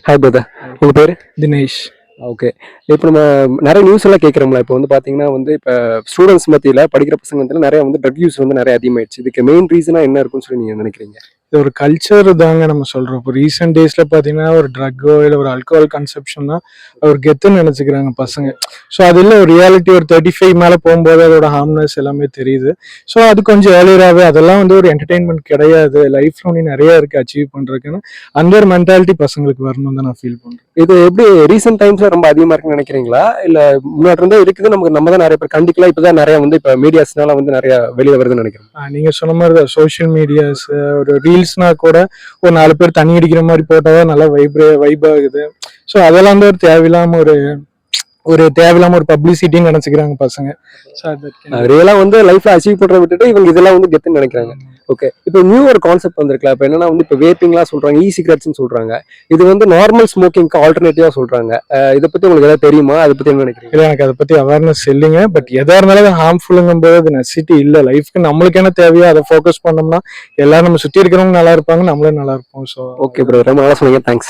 Hi brother, உங்க பேரு? Dinesh. Okay. இப்போ நம்ம நிறைய நியூஸ் எல்லாம் கேட்குறோம்ல. இப்போ வந்து பார்த்தீங்கன்னா வந்து இப்போ ஸ்டூடெண்ட்ஸ் மத்தியில் படிக்கிற பசங்க மத்தியில் நிறைய வந்து ட்ரக் யூஸ் வந்து நிறைய அதிகமாயிடுச்சு. இதுக்கு மெயின் ரீசனா என்ன இருக்குன்னு சொல்லி நீங்க நினைக்கிறீங்க? இது ஒரு கல்ச்சர் தாங்க நம்ம சொல்றோம். இப்போ ரீசெண்ட் டேஸ்ல பார்த்தீங்கன்னா ஒரு ட்ரக்கோ இல்லை ஒரு ஆல்கஹால் கன்சப்ஷன் தான் ஒரு கெத்துன்னு நினச்சிக்கிறாங்க பசங்க. ஸோ அது இல்லை, ஒரு ரியாலிட்டி ஒரு 35 மேலே போகும்போது அதோட ஹார்ம்னஸ் எல்லாமே தெரியுது. ஸோ அது கொஞ்சம் ஏர்லியராகவே அதெல்லாம் வந்து ஒரு என்டர்டெயின்மெண்ட் கிடையாது, லைஃப்ல ஒன்று நிறைய இருக்கு அச்சீவ் பண்றதுக்குன்னு அந்த ஒரு மென்டாலிட்டி பசங்களுக்கு வரணும் தான் நான் ஃபீல் பண்றேன். இது எப்படி ரீசெண்ட் டைம்ஸ்ல ரொம்ப அதிகமா இருக்குன்னு நினைக்கிறீங்களா? இல்ல முன்னாடி இருந்தே இருக்குது, நமக்கு நம்ம தான் நிறைய பேர் கண்டிக்கலாம், இப்பதான் நிறைய வந்து இப்போ மீடியாஸ்னால வந்து நிறைய வெளியே வருதுன்னு நினைக்கிறேன். நீங்க சொன்ன மாதிரி தான் சோஷியல் மீடியாஸ், ஒரு ரீல்ஸ்னா கூட ஒரு 4 பேர் தண்ணி அடிக்கிற மாதிரி போட்டாதான் நல்லா வைப் ஆகுது. ஸோ அதெல்லாம் வந்து ஒரு தேவையில்லாம ஒரு பப்ளிசிட்டின்னு நினைச்சுக்கிறாங்க பசங்க. ரியலா வந்து லைஃப்ல அச்சீவ் பண்றத விட்டுட்டு இவங்க இதெல்லாம் வந்து கெத்துன்னு நினைக்கிறாங்க. ஓகே. இப்போ நியூ ஒரு கான்செப்ட் வந்திருக்கலாம். இப்போ என்னன்னா வந்து இப்போ வேப்பிங்லாம் சொல்றாங்க, இ சிகரெட்ஸ்னு சொல்றாங்க. இது வந்து நார்மல் ஸ்மோக்கிங்க்கு ஆல்டர்னேட்டிவா சொல்றாங்க. இதை பத்தி உங்களுக்கு ஏதாவது தெரியுமா? அதை பத்தி என்ன நினைக்கிறீங்க? இல்லை, எனக்கு அதை பத்தி அவேர்னஸ் இல்லைங்க. பட் எதா இருந்தாலும் அது ஹார்ம்ஃபுல்லுங்கும் போது அது நெசிட்டி இல்லை. லைஃப்க்கு நம்மளுக்கு என்ன தேவையோ அதை ஃபோக்கஸ் பண்ணோம்னா எல்லாரும் நம்ம சுற்றி இருக்கிறவங்க நல்லா இருப்பாங்க, நம்மளும் நல்லா இருப்போம். ஸோ ஓகே ப்ரோ, ரொம்ப நல்லா சொன்னீங்க. தேங்க்ஸ்.